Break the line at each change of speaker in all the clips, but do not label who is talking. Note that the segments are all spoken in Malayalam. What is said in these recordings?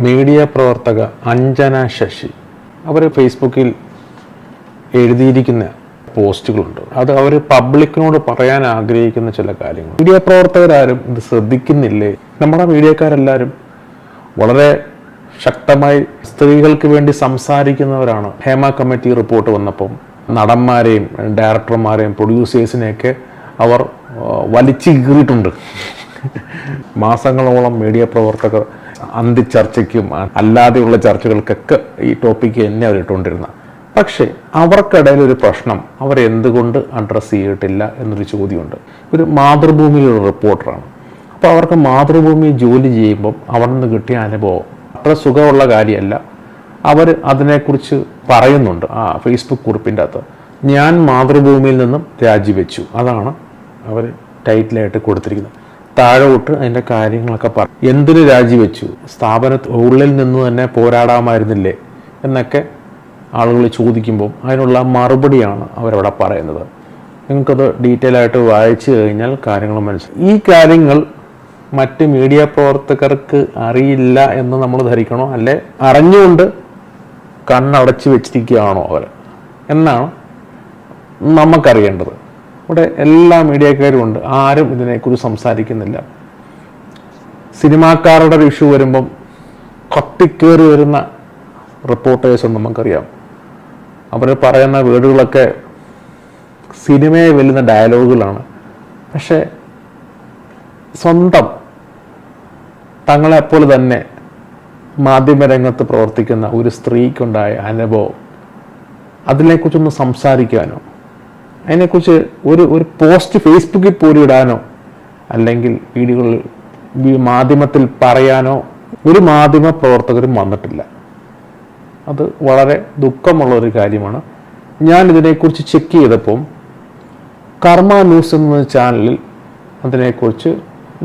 മീഡിയ പ്രവർത്തക അഞ്ജന ശശി അവർ ഫേസ്ബുക്കിൽ എഴുതിയിരിക്കുന്ന പോസ്റ്റുകളുണ്ട്. അത് അവർ പബ്ലിക്കിനോട് പറയാൻ ആഗ്രഹിക്കുന്ന ചില കാര്യങ്ങൾ. മീഡിയ പ്രവർത്തകരാരും ഇത് ശ്രദ്ധിക്കുന്നില്ലേ? നമ്മുടെ മീഡിയക്കാരെല്ലാവരും വളരെ ശക്തമായി സ്ത്രീകൾക്ക് വേണ്ടി സംസാരിക്കുന്നവരാണ്. ഹേമ കമ്മിറ്റി റിപ്പോർട്ട് വന്നപ്പം നടന്മാരെയും ഡയറക്ടർമാരെയും പ്രൊഡ്യൂസേഴ്സിനെയൊക്കെ അവർ വലിച്ചു കീറിയിട്ടുണ്ട്. മാസങ്ങളോളം മീഡിയ പ്രവർത്തകർ അന്തിച്ചർച്ചയ്ക്കും അല്ലാതെയുള്ള ചർച്ചകൾക്കൊക്കെ ഈ ടോപ്പിക്ക് തന്നെ അവർ ഇട്ടുകൊണ്ടിരുന്ന. പക്ഷേ അവർക്കിടയിൽ ഒരു പ്രശ്നം അവരെന്തുകൊണ്ട് അഡ്രസ്സ് ചെയ്തിട്ടില്ല എന്നൊരു ചോദ്യമുണ്ട്. ഒരു മാതൃഭൂമിയിലുള്ള റിപ്പോർട്ടറാണ്. അപ്പോൾ അവർക്ക് മാതൃഭൂമി ജോലി ചെയ്യുമ്പം അവിടെ നിന്ന് കിട്ടിയ അനുഭവം അത്ര സുഖമുള്ള കാര്യമല്ല. അവർ അതിനെക്കുറിച്ച് പറയുന്നുണ്ട് ആ ഫേസ്ബുക്ക് കുറിപ്പിൻ്റെ അകത്ത്. ഞാൻ മാതൃഭൂമിയിൽ നിന്നും രാജിവെച്ചു, അതാണ് അവർ ടൈറ്റിലായിട്ട് കൊടുത്തിരിക്കുന്നത്. താഴോട്ട് അതിൻ്റെ കാര്യങ്ങളൊക്കെ പറയും. എന്തിന് രാജിവെച്ചു? സ്ഥാപനത്തിനുള്ളിൽ നിന്ന് തന്നെ പോരാടാമായിരുന്നില്ലേ എന്നൊക്കെ ആളുകൾ ചോദിക്കുമ്പോൾ അതിനുള്ള മറുപടിയാണ് അവരവിടെ പറയുന്നത്. നിങ്ങൾക്കത് ഡീറ്റെയിൽ ആയിട്ട് വായിച്ചു കഴിഞ്ഞാൽ കാര്യങ്ങൾ മനസ്സിലാവും. ഈ കാര്യങ്ങൾ മറ്റ് മീഡിയ പ്രവർത്തകർക്ക് അറിയില്ല എന്ന് നമ്മൾ ധരിക്കണോ, അല്ലെ അറിഞ്ഞുകൊണ്ട് കണ്ണടച്ചു വെച്ചിരിക്കുകയാണോ അവർ എന്നാണ് നമുക്കറിയേണ്ടത്. ഇവിടെ എല്ലാ മീഡിയക്കാരും ഉണ്ട്, ആരും ഇതിനെക്കുറിച്ച് സംസാരിക്കുന്നില്ല. സിനിമാക്കാരുടെ ഒരു ഇഷ്യൂ വരുമ്പം കത്തിക്കേറി വരുന്ന റിപ്പോർട്ടേഴ്സും നമുക്കറിയാം. അവർ പറയുന്ന വേർഡുകളൊക്കെ സിനിമയെ വെല്ലുന്ന ഡയലോഗുകളാണ്. പക്ഷേ സ്വന്തം തങ്ങളെപ്പോലെ തന്നെ മാധ്യമരംഗത്ത് പ്രവർത്തിക്കുന്ന ഒരു സ്ത്രീക്കുണ്ടായ അനുഭവം അതിനെക്കുറിച്ചൊന്ന് സംസാരിക്കാനോ അതിനെക്കുറിച്ച് ഒരു പോസ്റ്റ് ഫേസ്ബുക്കിൽ പോലും ഇടാനോ അല്ലെങ്കിൽ വീഡിയോകളിൽ മാധ്യമത്തിൽ പറയാനോ ഒരു മാധ്യമ പ്രവർത്തകരും വന്നിട്ടില്ല. അത് വളരെ ദുഃഖമുള്ളൊരു കാര്യമാണ്. ഞാൻ ഇതിനെക്കുറിച്ച് ചെക്ക് ചെയ്തപ്പം കർമ്മ ന്യൂസ് എന്ന ചാനലിൽ അതിനെക്കുറിച്ച്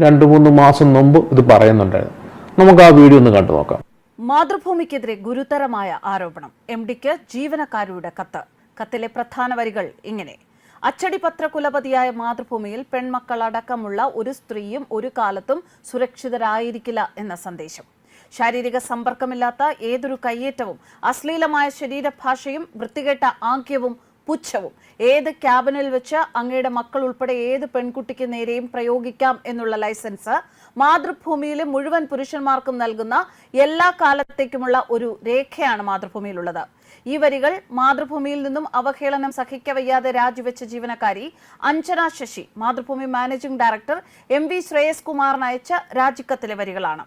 2-3 മാസം മുമ്പ് ഇത് പറയുന്നുണ്ടായിരുന്നു. നമുക്ക് ആ വീഡിയോ ഒന്ന് കണ്ടു നോക്കാം.
മാതൃഭൂമിക്കെതിരെ ഗുരുതരമായ ആരോപണം. MD-ക്ക് ജീവനക്കാരുടെ കത്ത്. കത്തിലെ പ്രധാന വരികൾ ഇങ്ങനെ: അച്ചടിപത്ര കുലപതിയായ മാതൃഭൂമിയിൽ പെൺമക്കൾ അടക്കമുള്ള ഒരു സ്ത്രീയും ഒരു കാലത്തും സുരക്ഷിതരായിരിക്കില്ല എന്ന സന്ദേശം. ശാരീരിക സമ്പർക്കമില്ലാത്ത ഏതൊരു കയ്യേറ്റവും അശ്ലീലമായ ശരീരഭാഷയും വൃത്തികെട്ട ആംഗ്യവും പുച്ഛവും ഏത് ക്യാബിനിൽ വെച്ച് അങ്ങയുടെ മക്കൾ ഉൾപ്പെടെ ഏത് പെൺകുട്ടിക്ക് നേരെയും പ്രയോഗിക്കാം എന്നുള്ള ലൈസൻസ് മാതൃഭൂമിയിലെ മുഴുവൻ പുരുഷന്മാർക്കും നൽകുന്ന എല്ലാ കാലത്തേക്കുമുള്ള ഒരു രേഖയാണ് മാതൃഭൂമിയിലുള്ളത്. ഈ വരികൾ മാതൃഭൂമിയിൽ നിന്നും അവഹേളനം സഹിക്കവയ്യാതെ രാജിവെച്ച ജീവനക്കാരി Anjana Sasi Mathrubhumi managing director MV Shreyas കുമാറിന് അയച്ച രാജിക്കത്തിലെ വരികളാണ്.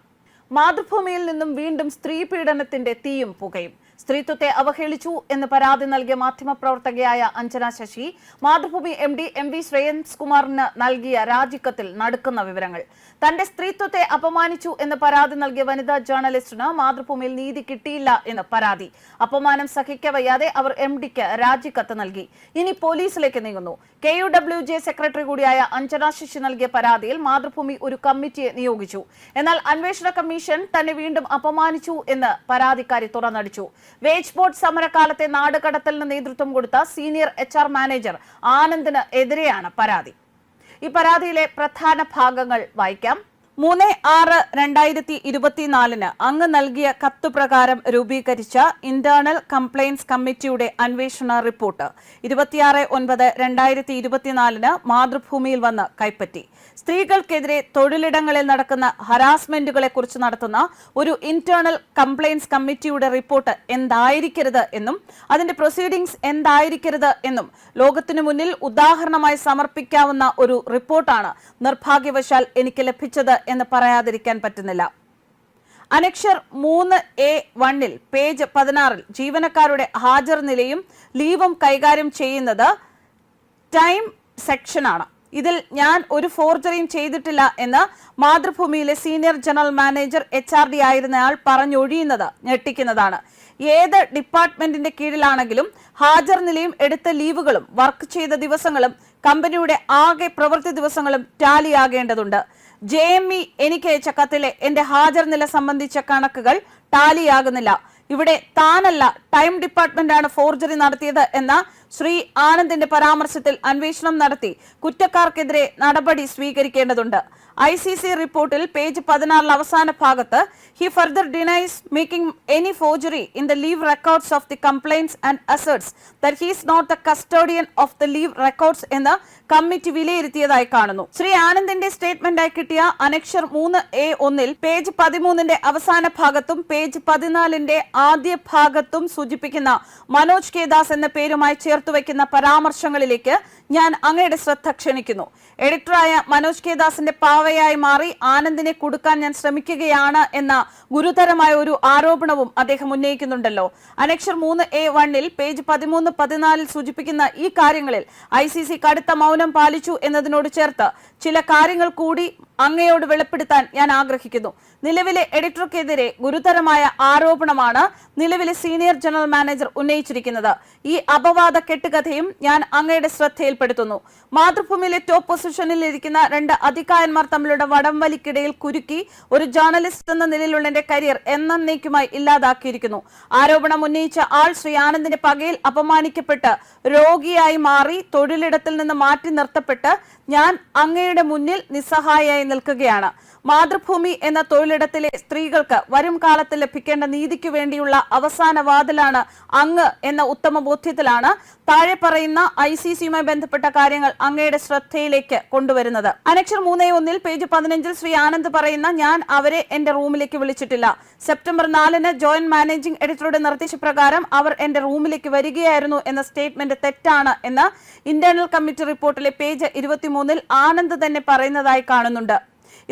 മാതൃഭൂമിയിൽ നിന്നും വീണ്ടും സ്ത്രീ പീഡനത്തിന്റെ തീയും പുകയും. സ്ത്രീത്വത്തെ അവഹേളിച്ചു എന്ന് പരാതി നൽകിയ മാധ്യമപ്രവർത്തകയായ അഞ്ജന ശശി മാതൃഭൂമി MD MV ശ്രേയസ് കുമാറിന് നൽകിയ രാജിക്കത്തിൽ നടുക്കുന്ന വിവരങ്ങൾ. തന്റെ സ്ത്രീത്വത്തെ അപമാനിച്ചു എന്ന് പരാതി നൽകിയ വനിതാ ജേർണലിസ്റ്റിന് മാതൃഭൂമിയിൽ നീതി കിട്ടിയില്ല എന്ന് പരാതി. അപമാനം സഹിക്കവയ്യാതെ അവർ MD-ക്ക് രാജിക്കത്ത് നൽകി. ഇനി പോലീസിലേക്ക് നീങ്ങുന്നു. KUWJ സെക്രട്ടറി കൂടിയായ അഞ്ജന ശശി നൽകിയ പരാതിയിൽ മാതൃഭൂമി ഒരു കമ്മിറ്റിയെ നിയോഗിച്ചു. എന്നാൽ അന്വേഷണ കമ്മീഷൻ തന്നെ വീണ്ടും അപമാനിച്ചു എന്ന് പരാതിക്കാരി തുറന്നടിച്ചു. വേജ് ബോർഡ് സമരകാലത്തെ നാടുകടത്തലിന് നേതൃത്വം കൊടുത്ത സീനിയർ HR മാനേജർ ആനന്ദിന് എതിരെയാണ് പരാതി. ഈ പരാതിയിലെ പ്രധാന ഭാഗങ്ങൾ വായിക്കാം. 3/6/2024 അങ്ങ് നൽകിയ കത്തുപ്രകാരം രൂപീകരിച്ച ഇന്റേണൽ കംപ്ലയിൻസ് കമ്മിറ്റിയുടെ അന്വേഷണ റിപ്പോർട്ട് 26/9/2024 മാതൃഭൂമിയിൽ വന്ന് കൈപ്പറ്റി. സ്ത്രീകൾക്കെതിരെ തൊഴിലിടങ്ങളിൽ നടക്കുന്ന ഹരാസ്മെന്റുകളെ കുറിച്ച് നടത്തുന്ന ഒരു ഇന്റേണൽ കംപ്ലയിൻസ് കമ്മിറ്റിയുടെ റിപ്പോർട്ട് എന്തായിരിക്കരുത് എന്നും അതിന്റെ പ്രൊസീഡിംഗ്സ് എന്തായിരിക്കരുത് എന്നും ലോകത്തിനു മുന്നിൽ ഉദാഹരണമായി സമർപ്പിക്കാവുന്ന ഒരു റിപ്പോർട്ടാണ് നിർഭാഗ്യവശാൽ എനിക്ക് ലഭിച്ചത് എന്ന് പറയാതിരിക്കാൻ പറ്റുന്നില്ല. അനക്ഷർ 3A1 പേജ് 16 ജീവനക്കാരുടെ ഹാജർ നിലയും ലീവും കൈകാര്യം ചെയ്യുന്നത് ടൈം സെക്ഷനാണ്. ഇതിൽ ഞാൻ ഒരു ഫോർജറിയും ചെയ്തിട്ടില്ല എന്ന് മാതൃഭൂമിയിലെ സീനിയർ ജനറൽ മാനേജർ HRD ആയിരുന്നയാൾ പറഞ്ഞൊഴിയുന്നത് ഞെട്ടിക്കുന്നതാണ്. ഏത് ഡിപ്പാർട്ട്മെന്റിന്റെ കീഴിലാണെങ്കിലും ഹാജർ നിലയും എടുത്ത ലീവുകളും വർക്ക് ചെയ്ത ദിവസങ്ങളും കമ്പനിയുടെ ആകെ പ്രവൃത്തി ദിവസങ്ങളും ടാലിയാകേണ്ടതുണ്ട്. JME എനിക്ക് അയച്ച കത്തിലെ എന്റെ ഹാജർ നില സംബന്ധിച്ച കണക്കുകൾ ടാലിയാകുന്നില്ല. ഇവിടെ താനല്ല ടൈം ഡിപ്പാർട്ട്മെന്റാണ് ഫോർജറി നടത്തിയത് എന്ന ശ്രീ ആനന്ദിന്റെ പരാമർശത്തിൽ അന്വേഷണം നടത്തി കുറ്റക്കാർക്കെതിരെ നടപടി സ്വീകരിക്കേണ്ടതുണ്ട്. ICC റിപ്പോർട്ടിൽ പേജ് 16 അവസാന ഭാഗത്ത് he further denies making any forgery in the leave records of the complaints and asserts that he is not the custodian of the leave records എന്ന് കമ്മിറ്റി വിലയിരുത്തിയതായി കാണുന്നു. ശ്രീ ആനന്ദിന്റെ സ്റ്റേറ്റ്മെന്റായി കിട്ടിയ അനക്ഷർ 3A1 പേജ് 13 അവസാന ഭാഗത്തും പേജ് 14 ആദ്യ ഭാഗത്തും സൂചിപ്പിക്കുന്ന മനോജ് കെ ദാസ് എന്ന പേരുമായി ചേർത്തുവെക്കുന്ന പരാമർശങ്ങളിലേക്ക് ഞാൻ അങ്ങയുടെ ശ്രദ്ധ ക്ഷണിക്കുന്നു. എഡിറ്ററായ മനോജ് കെ ദാസിന്റെ പാവയായി മാറി ആനന്ദിനെ കുടുക്കാൻ ഞാൻ ശ്രമിക്കുകയാണ് എന്ന ഗുരുതരമായ ഒരു ആരോപണവും അദ്ദേഹം ഉന്നയിക്കുന്നുണ്ടല്ലോ. അനക്ഷർ 3A1 പേജ് 13-14 സൂചിപ്പിക്കുന്ന ഈ കാര്യങ്ങളിൽ ICC കടുത്ത മൗനം പാലിച്ചു എന്നതിനോട് ചേർത്ത് ചില കാര്യങ്ങൾ കൂടി അങ്ങയോട് വെളിപ്പെടുത്താൻ ഞാൻ ആഗ്രഹിക്കുന്നു. നിലവിലെ എഡിറ്റർക്കെതിരെ ഗുരുതരമായ ആരോപണമാണ് നിലവിലെ സീനിയർ ജനറൽ മാനേജർ ഉന്നയിച്ചിരിക്കുന്നത്. ഈ അപവാദ കെട്ടുകഥയും ഞാൻ അങ്ങയുടെ ശ്രദ്ധയിൽപ്പെടുത്തുന്നു. മാതൃഭൂമിയിലെ ടോപ്പ് പൊസിഷനിൽ ഇരിക്കുന്ന 2 അധികായന്മാർ തമ്മിലുള്ള വടംവലിക്കിടയിൽ കുരുക്കി ഒരു ജേർണലിസ്റ്റ് എന്ന നിലയിലുള്ള എന്റെ കരിയർ എന്നേക്കുമായി ഇല്ലാതാക്കിയിരിക്കുന്നു. ആരോപണം ഉന്നയിച്ച ആൾ ശ്രീ ആനന്ദിന്റെ പകയിൽ അപമാനിക്കപ്പെട്ട് രോഗിയായി മാറി തൊഴിലിടത്തിൽ നിന്ന് മാറ്റി നിർത്തപ്പെട്ട് ഞാൻ അങ്ങയുടെ മുന്നിൽ നിസ്സഹായയായി നിൽക്കുകയാണ്. മാതൃഭൂമി എന്ന തൊഴിലിടത്തിലെ സ്ത്രീകൾക്ക് വരും കാലത്ത് ലഭിക്കേണ്ട നീതിക്ക് വേണ്ടിയുള്ള അവസാന വാതിലാണ് അങ്ങ് എന്ന ഉത്തമ ബോധ്യത്തിലാണ് താഴെ പറയുന്ന ICCയുമായി ബന്ധപ്പെട്ട കാര്യങ്ങൾ അങ്ങയുടെ ശ്രദ്ധയിലേക്ക് കൊണ്ടുവരുന്നത്. Annexure 3A1 page 15 Shri Anand പറയുന്ന ഞാൻ അവരെ എന്റെ റൂമിലേക്ക് വിളിച്ചിട്ടില്ല. സെപ്റ്റംബർ 4 ജോയിന്റ് മാനേജിംഗ് എഡിറ്ററുടെ നിർദ്ദേശപ്രകാരം അവർ എന്റെ റൂമിലേക്ക് വരികയായിരുന്നു എന്ന സ്റ്റേറ്റ്മെന്റ് തെറ്റാണ് എന്ന് ഇന്റേണൽ കമ്മിറ്റി റിപ്പോർട്ടിലെ പേജ് 23 ആനന്ദ് തന്നെ പറയുന്നതായി കാണുന്നുണ്ട്.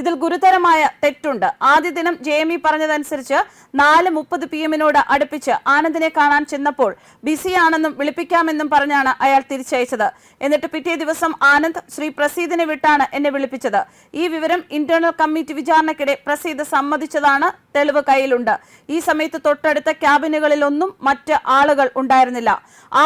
ഇതിൽ ഗുരുതരമായ തെറ്റുണ്ട്. ആദ്യ ദിനം JME പറഞ്ഞതനുസരിച്ച് 4:30 PM അടുപ്പിച്ച് ആനന്ദിനെ കാണാൻ ചെന്നപ്പോൾ ബിസിയാണെന്നും വിളിപ്പിക്കാമെന്നും പറഞ്ഞാണ് അയാൾ തിരിച്ചയച്ചത്. എന്നിട്ട് പിറ്റേ ദിവസം ആനന്ദ് ശ്രീ പ്രസീദിനെ വിട്ടാണ് എന്നെ വിളിപ്പിച്ചത്. ഈ വിവരം ഇന്റേണൽ കമ്മിറ്റി വിചാരണയ്ക്കിടെ പ്രസീദ് സമ്മതിച്ചതാണ്. തെളിവ് കയ്യിലുണ്ട്. ഈ സമയത്ത് തൊട്ടടുത്ത ക്യാബിനുകളിലൊന്നും മറ്റ് ആളുകൾ ഉണ്ടായിരുന്നില്ല.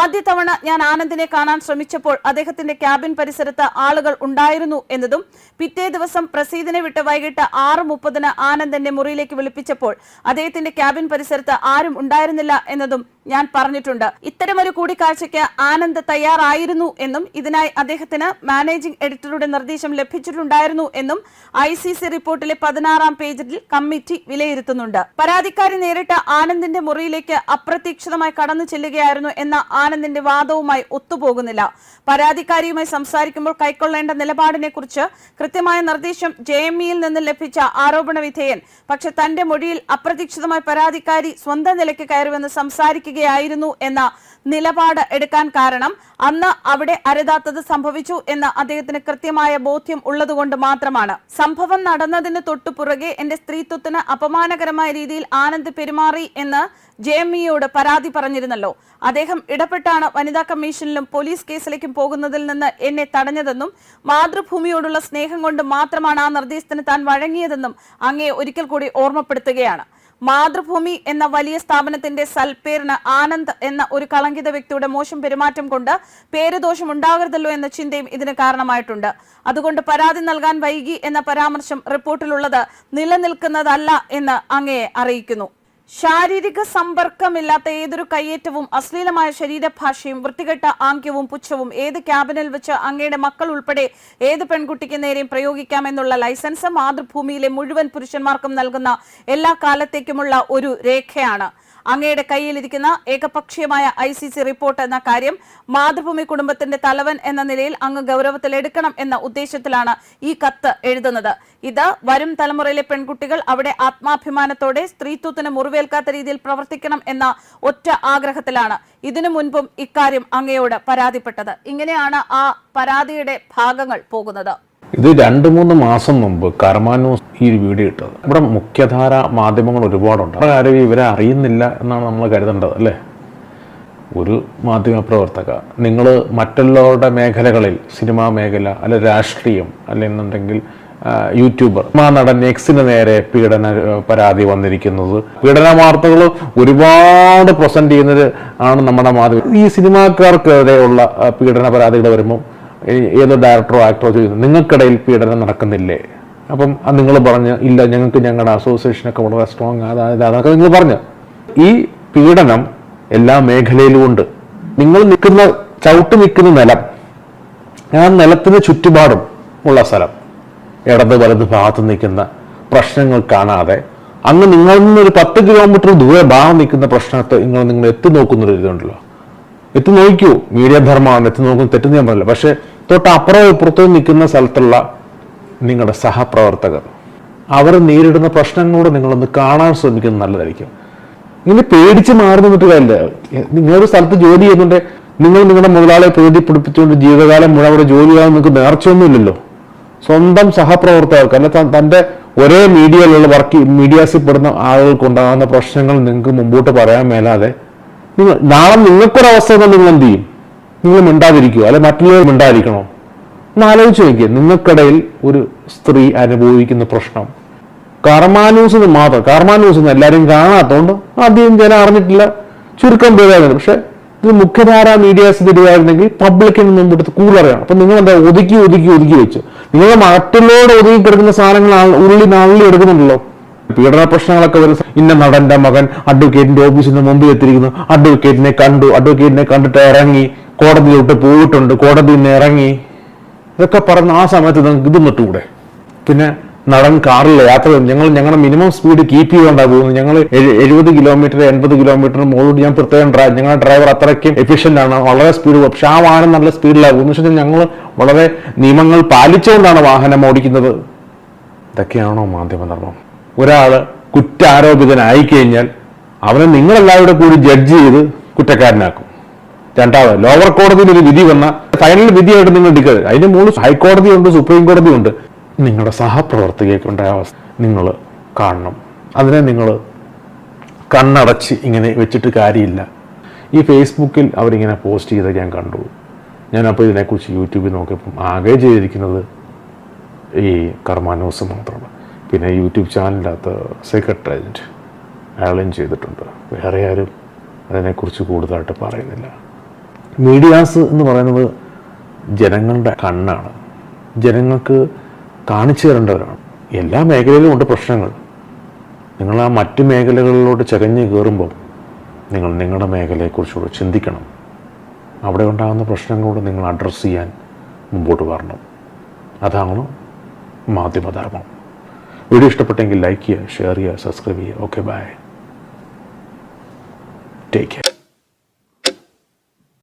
ആദ്യ തവണ ഞാൻ ആനന്ദിനെ കാണാൻ ശ്രമിച്ചപ്പോൾ അദ്ദേഹത്തിന്റെ ക്യാബിൻ പരിസരത്ത് ആളുകൾ ഉണ്ടായിരുന്നു എന്നതും പിറ്റേ ദിവസം പ്രസീദിനെ വിട്ട് വൈകിട്ട് 6:30 ആനന്ദ് എന്നെ മുറിയിലേക്ക് വിളിപ്പിച്ചപ്പോൾ അദ്ദേഹത്തിന്റെ ക്യാബിൻ പരിസരത്ത് ആരും ഉണ്ടായിരുന്നില്ല എന്നതും ഞാൻ പറഞ്ഞിട്ടുണ്ട്. ഇത്തരമൊരു കൂടിക്കാഴ്ചയ്ക്ക് ആനന്ദ് തയ്യാറായിരുന്നു എന്നും ഇതിനായി അദ്ദേഹത്തിന് മാനേജിംഗ് എഡിറ്ററുടെ നിർദ്ദേശം ലഭിച്ചിട്ടുണ്ടായിരുന്നു എന്നും ICC റിപ്പോർട്ടിലെ 16-ാം പേജിൽ കമ്മിറ്റി വിലയിരുത്തുന്നുണ്ട്. പരാതിക്കാരി നേരിട്ട് ആനന്ദിന്റെ മുറിയിലേക്ക് അപ്രതീക്ഷിതമായി കടന്നു ചെല്ലുകയായിരുന്നു എന്ന ആനന്ദിന്റെ വാദവുമായി ഒത്തുപോകുന്നില്ല. പരാതിക്കാരിയുമായി സംസാരിക്കുമ്പോൾ കൈക്കൊള്ളേണ്ട നിലപാടിനെ കുറിച്ച് കൃത്യമായ നിർദ്ദേശം JMEയിൽ നിന്ന് ലഭിച്ച ആരോപണ വിധേയൻ പക്ഷെ തന്റെ മൊഴിയിൽ അപ്രതീക്ഷിതമായി പരാതിക്കാരി സ്വന്തം നിലയ്ക്ക് കയറുമെന്ന് സംസാരിക്കുകയായിരുന്നു എന്ന നിലപാട് എടുക്കാൻ കാരണം അന്ന് അവിടെ അരുതാത്തത് സംഭവിച്ചു എന്ന അദ്ദേഹത്തിന് കൃത്യമായ ബോധ്യം ഉള്ളതുകൊണ്ട് മാത്രമാണ്. സംഭവം നടന്നതിന് തൊട്ടുപുറകെ എന്റെ സ്ത്രീത്വത്തിന് അപമാനകരമായ രീതിയിൽ ആനന്ദ് പെരുമാറി എന്ന് JMEയോട് പരാതി പറഞ്ഞിരുന്നല്ലോ. അദ്ദേഹം ഇടപെട്ടാണ് വനിതാ കമ്മീഷനിലും പോലീസ് കേസിലേക്കും പോകുന്നതിൽ നിന്ന് എന്നെ തടഞ്ഞതെന്നും മാതൃഭൂമിയോടുള്ള സ്നേഹം കൊണ്ട് മാത്രമാണ് ആ നിർദ്ദേശത്തിന് താൻ വഴങ്ങിയതെന്നും അങ്ങേ ഒരിക്കൽ കൂടി ഓർമ്മപ്പെടുത്തുകയാണ്. മാതൃഭൂമി എന്ന വലിയ സ്ഥാപനത്തിന്റെ സൽപ്പേരിന് ആനന്ദ് എന്ന ഒരു കളങ്കിത വ്യക്തിയുടെ മോശം പെരുമാറ്റം കൊണ്ട് പേരുദോഷം ഉണ്ടാകരുതല്ലോ എന്ന ചിന്തയും ഇതിന് കാരണമായിട്ടുണ്ട്. അതുകൊണ്ട് പരാതി നൽകാൻ വൈകി എന്ന പരാമർശം റിപ്പോർട്ടിലുള്ളത് നിലനിൽക്കുന്നതല്ല എന്ന് അങ്ങയെ അറിയിക്കുന്നു. ശാരീരിക സമ്പർക്കമില്ലാത്ത ഏതൊരു കയ്യേറ്റവും അശ്ലീലമായ ശരീരഭാഷയും വൃത്തികെട്ട ആംഗ്യവും പുച്ഛവും ഏത് ക്യാബിനിൽ വെച്ച് അങ്ങയുടെ മക്കൾ ഉൾപ്പെടെ ഏത് പെൺകുട്ടിക്ക് നേരെയും പ്രയോഗിക്കാമെന്നുള്ള ലൈസൻസ് മാതൃഭൂമിയിലെ മുഴുവൻ പുരുഷന്മാർക്കും നൽകുന്ന എല്ലാ കാലത്തേക്കുമുള്ള ഒരു രേഖയാണ്. അങ്ങയുടെ കയ്യിലിരിക്കുന്ന ഏകപക്ഷീയമായ ICC റിപ്പോർട്ട് എന്ന കാര്യം മാതൃഭൂമി കുടുംബത്തിന്റെ തലവൻ എന്ന നിലയിൽ അങ്ങ് ഗൗരവത്തിലെടുക്കണം എന്ന ഉദ്ദേശത്തിലാണ് ഈ കത്ത് എഴുതുന്നത്. ഇത് വരും തലമുറയിലെ പെൺകുട്ടികൾ അവിടെ ആത്മാഭിമാനത്തോടെ സ്ത്രീത്വത്തിന് മുറിവേൽക്കാത്ത രീതിയിൽ പ്രവർത്തിക്കണം എന്ന ഒറ്റ ആഗ്രഹത്തിലാണ് ഇതിനു മുൻപും ഇക്കാര്യം അങ്ങയോട് പരാതിപ്പെട്ടത്. ഇങ്ങനെയാണ് ആ പരാതിയുടെ ഭാഗങ്ങൾ പോകുന്നത്.
ഇത് 2-3 മാസം മുമ്പ് കർമ്മ ന്യൂസ് ഈ വീഡിയോ ഇട്ടത്. ഇവിടെ മുഖ്യധാര മാധ്യമങ്ങൾ ഒരുപാടുണ്ട്. ആരും ഇവരെ അറിയുന്നില്ല എന്നാണ് നമ്മൾ കരുതേണ്ടത് അല്ലേ? ഒരു മാധ്യമപ്രവർത്തക നിങ്ങൾ മറ്റുള്ളവരുടെ മേഖലകളിൽ സിനിമാ മേഖല അല്ലെ രാഷ്ട്രീയം അല്ലെന്നുണ്ടെങ്കിൽ യൂട്യൂബർ നടൻ എക്സിന് നേരെ പീഡന പരാതി വന്നിരിക്കുന്നത്, പീഡന വാർത്തകൾ ഒരുപാട് പ്രസന്റ് ചെയ്യുന്നത് ആണ് നമ്മുടെ മാധ്യമം. ഈ സിനിമാക്കാർക്കെതിരെയുള്ള പീഡന പരാതികൾ വരുമ്പോൾ ഏതോ ഡയറക്ടറോ ആക്ടറോ ചോദിക്കുന്നു നിങ്ങൾക്കിടയിൽ പീഡനം നടക്കുന്നില്ലേ? അപ്പം നിങ്ങൾ പറഞ്ഞ് ഇല്ല, ഞങ്ങൾക്ക് ഞങ്ങളുടെ അസോസിയേഷനൊക്കെ വളരെ സ്ട്രോങ് അതൊക്കെ നിങ്ങൾ പറഞ്ഞ്. ഈ പീഡനം എല്ലാ മേഖലയിലും ഉണ്ട്. നിങ്ങൾ ചവിട്ടി നിൽക്കുന്ന നിലം, ആ നിലത്തിന് ചുറ്റുപാടും ഉള്ള സ്ഥലം, ഇടത് വലത് ഭാഗത്ത് നിൽക്കുന്ന പ്രശ്നങ്ങൾ കാണാതെ അങ്ങ് നിങ്ങളിൽ നിന്നൊരു 10 കിലോമീറ്റർ ദൂരെ ഭാഗം നിൽക്കുന്ന പ്രശ്നത്തെ നിങ്ങൾ എത്തി നോക്കുന്നൊരു ഇതുണ്ടല്ലോ. എത്തി നോക്കൂ, മീഡിയ ധർമ്മമാണ്, എത്തി നോക്കുന്ന തെറ്റെന്ന് ഞാൻ പറയില്ല. പക്ഷെ തൊട്ടപ്പുറവും ഇപ്പുറത്തും നിൽക്കുന്ന സ്ഥലത്തുള്ള നിങ്ങളുടെ സഹപ്രവർത്തകർ അവർ നേരിടുന്ന പ്രശ്നങ്ങളോട് നിങ്ങളൊന്ന് കാണാൻ ശ്രമിക്കുന്നത് നല്ലതായിരിക്കും. ഇങ്ങനെ പേടിച്ച് മാറി നിന്നിട്ട് കാര്യമില്ല. നിങ്ങളൊരു സ്ഥലത്ത് ജോലി ചെയ്യുന്നുണ്ട്, നിങ്ങൾ നിങ്ങളുടെ മുതലാളിയെ പ്രീതിപ്പിടിപ്പിച്ചുകൊണ്ട് ജീവിതകാലം മുഴുവൻ അവിടെ ജോലി ചെയ്യാൻ നിങ്ങൾക്ക് നേർച്ചയൊന്നുമില്ലല്ലോ. സ്വന്തം സഹപ്രവർത്തകർക്ക് അല്ല തൻ്റെ ഒരേ മീഡിയയിലുള്ള മീഡിയാസിൽ പെടുന്ന ആളുകൾക്ക് ഉണ്ടാകുന്ന പ്രശ്നങ്ങൾ നിങ്ങൾക്ക് മുമ്പോട്ട് പറയാൻ മേലാതെ നാളെ നിങ്ങൾക്കൊരവസ്ഥ വന്നാൽ നിങ്ങൾ എന്ത് ചെയ്യും? നിങ്ങൾ മിണ്ടാതിരിക്കുമോ, അല്ലെ മറ്റുള്ളവർ മിണ്ടാതിരിക്കണോ? ഒന്ന് ആലോചിച്ച് നോക്കിയേ. നിങ്ങൾക്കിടയിൽ ഒരു സ്ത്രീ അനുഭവിക്കുന്ന പ്രശ്നം കർമാന്യൂസ് മാത്രം, കർമാന്യൂസ് എല്ലാവരും കാണാത്തതുകൊണ്ട് ആദ്യം ജനം അറിഞ്ഞിട്ടില്ല, ചുരുക്കം പേരായിരുന്നു. പക്ഷെ ഇത് മുഖ്യധാര മീഡിയാസ് തരികയായിരുന്നെങ്കിൽ പബ്ലിക്കിന് മുമ്പ് എടുത്ത് കൂടുതലറിയണം. അപ്പൊ നിങ്ങൾ എന്താ ഒതുക്കി വെച്ചു. നിങ്ങൾ മറ്റുള്ളവരോട് ഒതുക്കി കിടക്കുന്ന സാധനങ്ങൾ ഉള്ളി എടുക്കുന്നുണ്ടല്ലോ. പീഡന പ്രശ്നങ്ങളൊക്കെ വരുന്ന ഇന്ന നടന്റെ മകൻ അഡ്വക്കേറ്റിന്റെ ഓഫീസിന്റെ മുമ്പിൽ എത്തിയിരിക്കുന്നു, അഡ്വക്കേറ്റിനെ കണ്ടിട്ട് ഇറങ്ങി, കോടതിയിലോട്ട് പോയിട്ടുണ്ട്, കോടതിയിൽ നിന്ന് ഇറങ്ങി, ഇതൊക്കെ പറഞ്ഞ് ആ സമയത്ത് നിങ്ങൾക്ക് ഇത് നിട്ടുകൂടെ? പിന്നെ നടൻ കാറിൽ യാത്ര ഞങ്ങളുടെ മിനിമം സ്പീഡ് കീപ്പ് ചെയ്തുകൊണ്ടാണ് പോകുന്നത്. ഞങ്ങൾ 70 കിലോമീറ്റർ 80 കിലോമീറ്റർ മുകളിൽ ഞാൻ പ്രത്യേകം ഞങ്ങളുടെ ഡ്രൈവർ അത്രയ്ക്കും എഫിഷ്യന്റ് ആണ്, വളരെ സ്പീഡ് പോകും. പക്ഷെ ആ വാഹനം നല്ല സ്പീഡിലാണ് പോകുന്നത്. പക്ഷേ ഞങ്ങൾ വളരെ നിയമങ്ങൾ പാലിച്ചുകൊണ്ടാണ് വാഹനം ഓടിക്കുന്നത്. ഇതൊക്കെയാണോ മാധ്യമധർമ്മം? ഒരാൾ കുറ്റാരോപിതനായി കഴിഞ്ഞാൽ അവനെ നിങ്ങളെല്ലാവരും കൂടി ജഡ്ജ് ചെയ്ത് കുറ്റക്കാരനാക്കും. രണ്ടാമത് ലോവർ കോടതിയിൽ ഒരു വിധി വന്ന ഫൈനൽ വിധിയായിട്ട് നിങ്ങൾ എടുക്കരുത്. അതിന് മുകളിൽ ഹൈക്കോടതി ഉണ്ട്, സുപ്രീം കോടതി ഉണ്ട്. നിങ്ങളുടെ സഹപ്രവർത്തകയ്ക്കുണ്ടായ അവസ്ഥ നിങ്ങൾ കാണണം. അതിനെ നിങ്ങൾ കണ്ണടച്ച് ഇങ്ങനെ വെച്ചിട്ട് കാര്യമില്ല. ഈ ഫേസ്ബുക്കിൽ അവരിങ്ങനെ പോസ്റ്റ് ചെയ്ത് ഞാൻ കണ്ടു. ഞാനപ്പോൾ ഇതിനെക്കുറിച്ച് യൂട്യൂബിൽ നോക്കിയപ്പം ആകെ ചെയ്തിരിക്കുന്നത് ഈ കർമാന്യൂസ് മാത്രമാണ്. പിന്നെ യൂട്യൂബ് ചാനലിനകത്ത് സെക്രട്ടേറിയറ്റ് അയാളും ചെയ്തിട്ടുണ്ട്. വേറെ ആരും അതിനെക്കുറിച്ച് കൂടുതലായിട്ട് പറയുന്നില്ല. മീഡിയാസ് എന്ന് പറയുന്നത് ജനങ്ങളുടെ കണ്ണാണ്, ജനങ്ങൾക്ക് കാണിച്ചു തരേണ്ടവരാണ്. എല്ലാ മേഖലയിലും ഉണ്ട് പ്രശ്നങ്ങൾ. നിങ്ങൾ ആ മറ്റു മേഖലകളിലോട്ട് ചകഞ്ഞ് കയറുമ്പോൾ നിങ്ങൾ നിങ്ങളുടെ മേഖലയെക്കുറിച്ചുകൂടെ ചിന്തിക്കണം. അവിടെ ഉണ്ടാകുന്ന പ്രശ്നങ്ങളോട് നിങ്ങൾ അഡ്രസ്സ് ചെയ്യാൻ മുമ്പോട്ട് വരണം. അതാണ് മാധ്യമധർമ്മം. വീഡിയോ ഇഷ്ടപ്പെട്ടെങ്കിൽ ലൈക്ക് ചെയ്യുക, ഷെയർ ചെയ്യുക, സബ്സ്ക്രൈബ് ചെയ്യുക. Okay, bye, take care.